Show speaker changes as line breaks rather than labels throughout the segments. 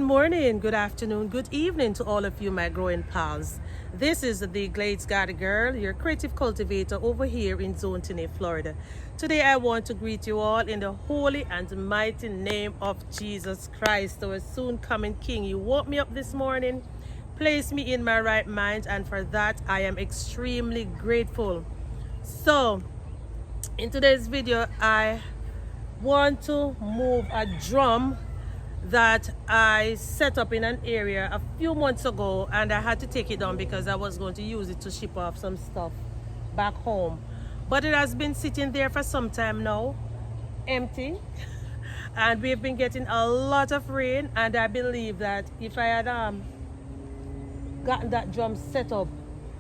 Good morning, good afternoon, good evening to all of you, my growing pals. This is the Glades Garden Girl, your creative cultivator over here in Zone Tenay, Florida. Today I want to greet you all in the holy and mighty name of Jesus Christ, our soon coming King. You woke me up this morning, placed me in my right mind, and for that I am extremely grateful. So, in today's video, I want to move a drum that I set up in an area a few months ago, and I had to take it down because I was going to use it to ship off some stuff back home. But it has been sitting there for some time now, empty, and we've been getting a lot of rain, and I believe that if I had gotten that drum set up,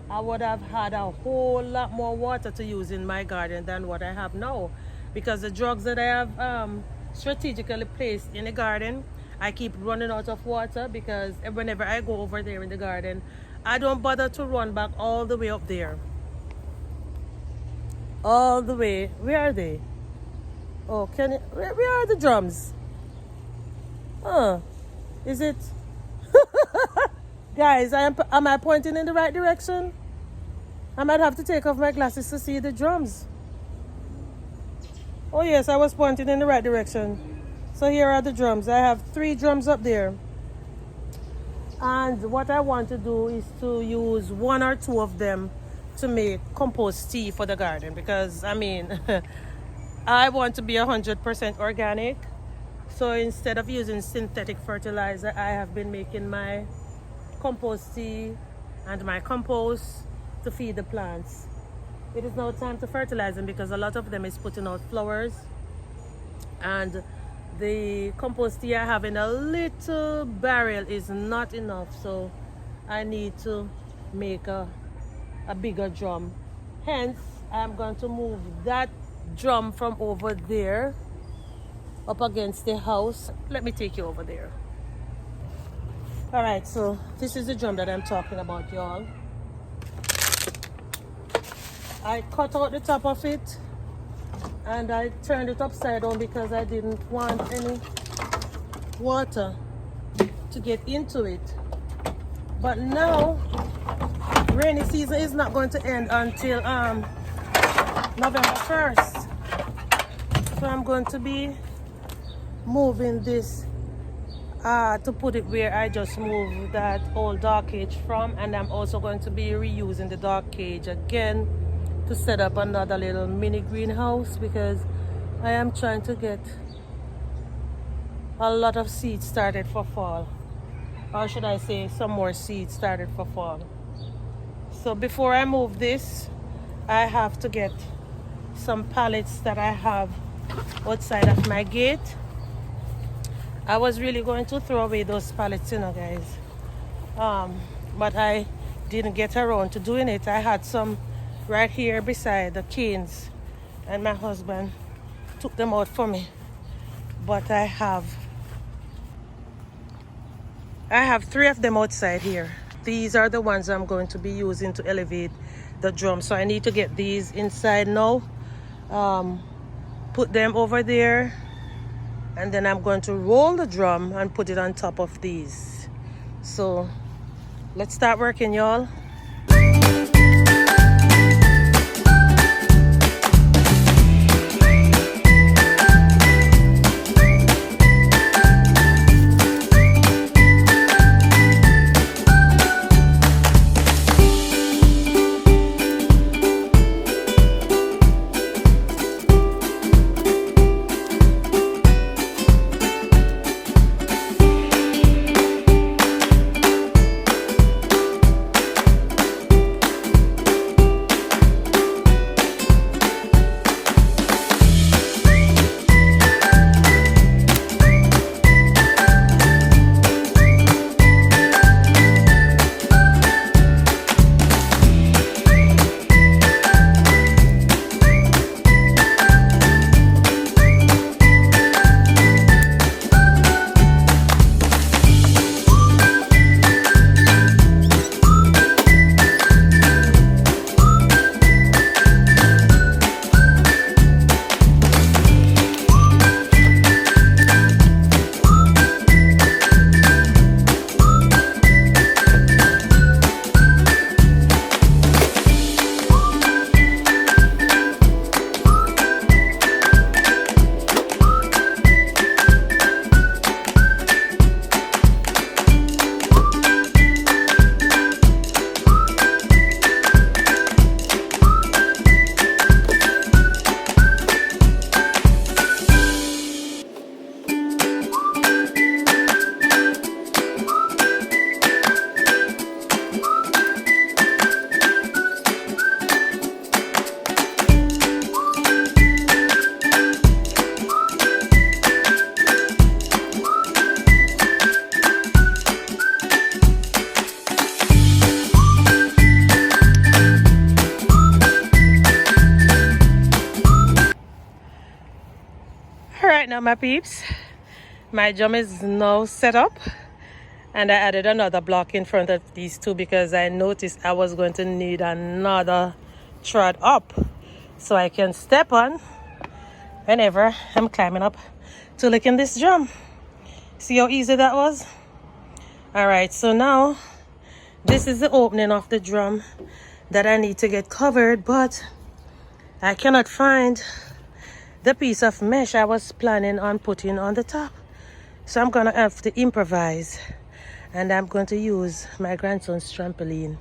I would have had a whole lot more water to use in my garden than what I have now, because the jugs that I have strategically placed in the garden, I keep running out of water, because whenever I go over there in the garden, I don't bother to run back all the way up there. All the way. Where are they? Oh, where are the drums? Is it? Guys, am I pointing in the right direction? I might have to take off my glasses to see the drums. Oh yes, I was pointing in the right direction. So here are the drums. I have 3 drums up there. And what I want to do is to use 1 or 2 of them to make compost tea for the garden. Because, I mean, I want to be 100% organic. So instead of using synthetic fertilizer, I have been making my compost tea and my compost to feed the plants. It is now time to fertilize them, because a lot of them is putting out flowers, and the compost tea I have in a little barrel is not enough, so I need to make a bigger drum. Hence, I'm going to move that drum from over there up against the house. Let me take you over there. All right, so this is the drum that I'm talking about, y'all. I cut out the top of it and I turned it upside down because I didn't want any water to get into it. But now, rainy season is not going to end until November 1st. So I'm going to be moving this to put it where I just moved that old dark cage from, and I'm also going to be reusing the dark cage again to set up another little mini greenhouse, because I am trying to get a lot of seeds started for fall, or should I say some more seeds started for fall. So before I move this, I have to get some pallets that I have outside of my gate. I was really going to throw away those pallets, you know, guys, but I didn't get around to doing it. I had some right here beside the canes, and my husband took them out for me. But I have 3 of them outside here. These are the ones I'm going to be using to elevate the drum. So I need to get these inside now, put them over there, and then I'm going to roll the drum and put it on top of these. So let's start working, y'all. Right now, my peeps, my drum is now set up, and I added another block in front of these two because I noticed I was going to need another trod up so I can step on whenever I'm climbing up to look in this drum. See how easy that was? All right, so now this is the opening of the drum that I need to get covered, but I cannot find the piece of mesh I was planning on putting on the top. So I'm gonna have to improvise, and I'm going to use my grandson's trampoline.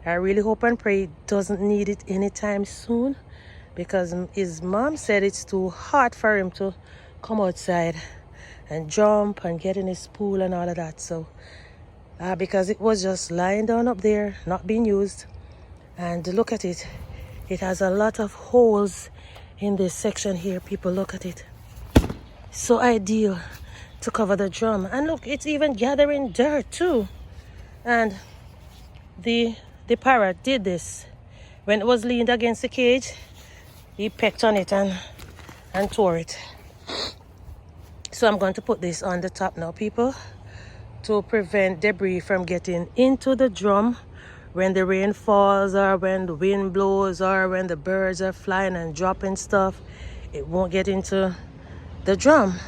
I really hope and pray it doesn't need it anytime soon, because his mom said it's too hot for him to come outside and jump and get in his pool and all of that. So because it was just lying down up there, not being used, and look at it, it has a lot of holes in this section here. People, look at it. So ideal to cover the drum. And look, it's even gathering dirt too. And the parrot did this when it was leaned against the cage. He pecked on it and tore it. So I'm going to put this on the top now, people, to prevent debris from getting into the drum when the rain falls, or when the wind blows, or when the birds are flying and dropping stuff. It won't get into the drum.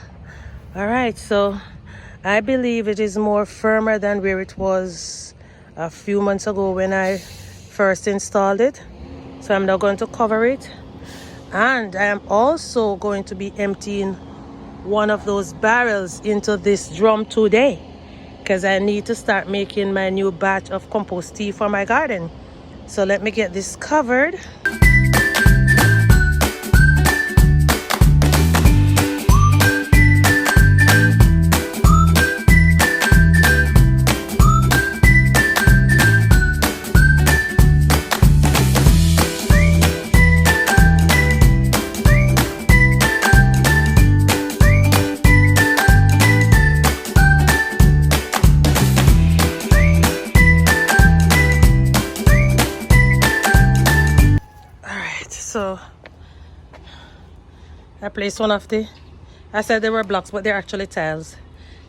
All right, so I believe it is more firmer than where it was a few months ago when I first installed it. So I'm now going to cover it, and I am also going to be emptying one of those barrels into this drum today, because I need to start making my new batch of compost tea for my garden. So let me get this covered. So I placed one of I said they were blocks, but they're actually tiles.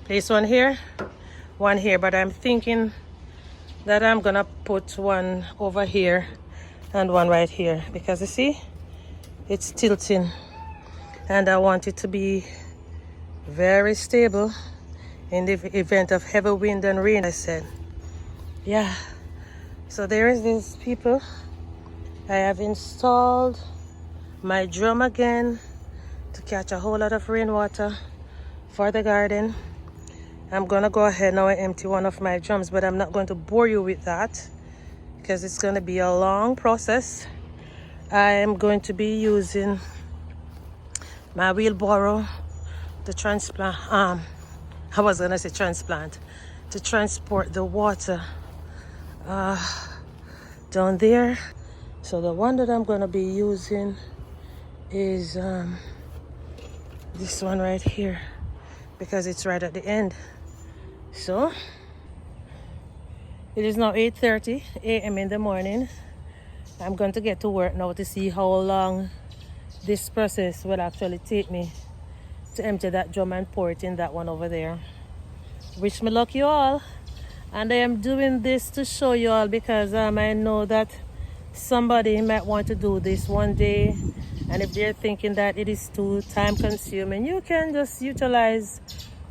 Place one here, but I'm thinking that I'm gonna put one over here and one right here, because you see, it's tilting, and I want it to be very stable in the event of heavy wind and rain, I said. Yeah, so there is this, people. I have installed my drum again to catch a whole lot of rainwater for the garden. I'm gonna go ahead now and empty one of my drums, but I'm not going to bore you with that because it's going to be a long process. I am going to be using my wheelbarrow to transplant, I was gonna say transplant, to transport the water down there. So the one that I'm gonna be using is this one right here, because it's right at the end. So it is now 8:30 a.m. in the morning. I'm going to get to work now to see how long this process will actually take me to empty that drum and pour it in that one over there. Wish me luck, you all. And I am doing this to show you all because I know that somebody might want to do this one day, and if they're thinking that it is too time consuming, you can just utilize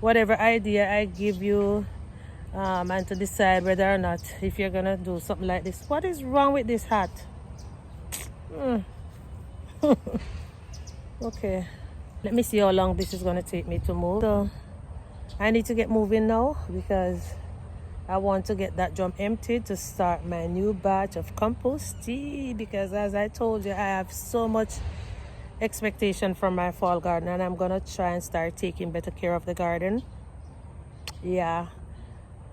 whatever idea I give you, and to decide whether or not if you're gonna do something like this. What is wrong with this hat? Okay, let me see how long this is gonna take me to move. So I need to get moving now because I want to get that drum emptied to start my new batch of compost tea, because as I told you, I have so much expectation from my fall garden, and I'm gonna try and start taking better care of the garden. Yeah,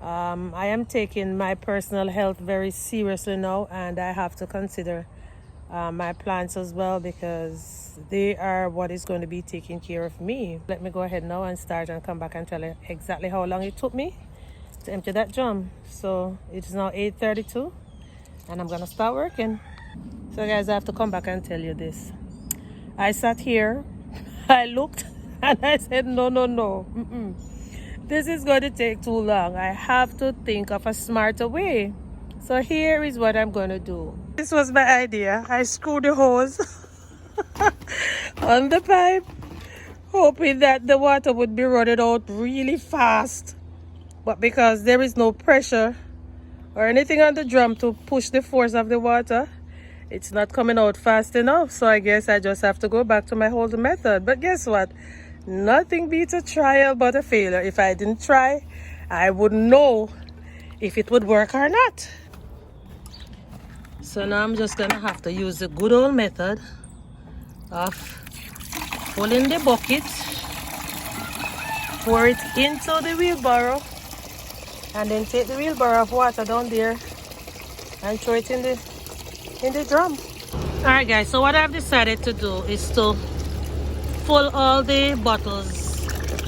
I am taking my personal health very seriously now, and I have to consider my plants as well, because they are what is going to be taking care of me. Let me go ahead now and start and come back and tell you exactly how long it took me to empty that drum. So it's now 8:32 and I'm gonna start working. So guys, I have to come back and tell you this. I sat here, I looked And I said, no, no, no. This is going to take too long. I have to think of a smarter way. So here is what I'm going to do. This was my idea. I screwed the hose on the pipe, hoping that the water would be running out really fast. But because there is no pressure or anything on the drum to push the force of the water, it's not coming out fast enough. So I guess I just have to go back to my old method. But guess what? Nothing beats a trial but a failure. If I didn't try, I wouldn't know if it would work or not. So now I'm just gonna have to use the good old method of pulling the bucket, pour it into the wheelbarrow, and then take the wheelbarrow of water down there and throw it in the drum. All right, guys, so what I've decided to do is to fill all the bottles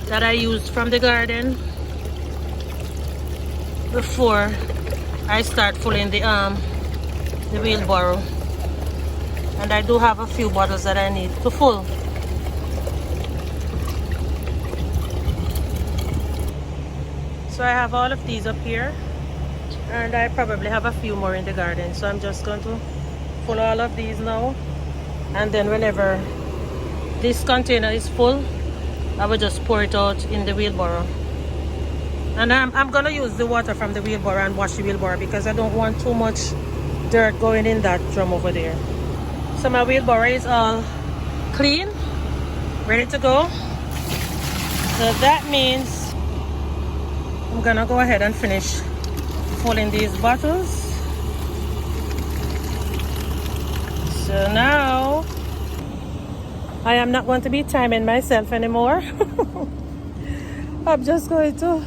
that I used from the garden before I start filling the wheelbarrow. And I do have a few bottles that I need to fill. So I have all of these up here, and I probably have a few more in the garden. So I'm just going to fill all of these now, and then whenever this container is full, I will just pour it out in the wheelbarrow. And I'm gonna use the water from the wheelbarrow and wash the wheelbarrow because I don't want too much dirt going in that drum over there. So my wheelbarrow is all clean, ready to go. So that means I'm gonna go ahead and finish filling these bottles. So now I am not going to be timing myself anymore. I'm just going to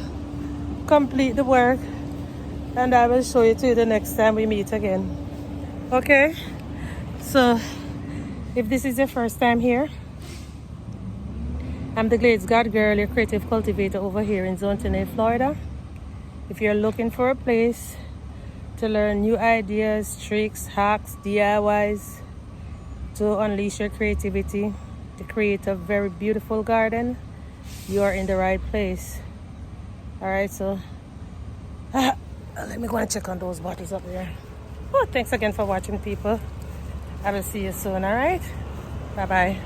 complete the work, and I will show it to you the next time we meet again. Okay, so if this is your first time here, I'm the Glades God Girl, your creative cultivator over here in Zone 10A, Florida. If you're looking for a place to learn new ideas, tricks, hacks, DIYs, to unleash your creativity, to create a very beautiful garden, you are in the right place. All right, so let me go and check on those bottles up there. Oh, thanks again for watching, people. I will see you soon. All right, bye bye.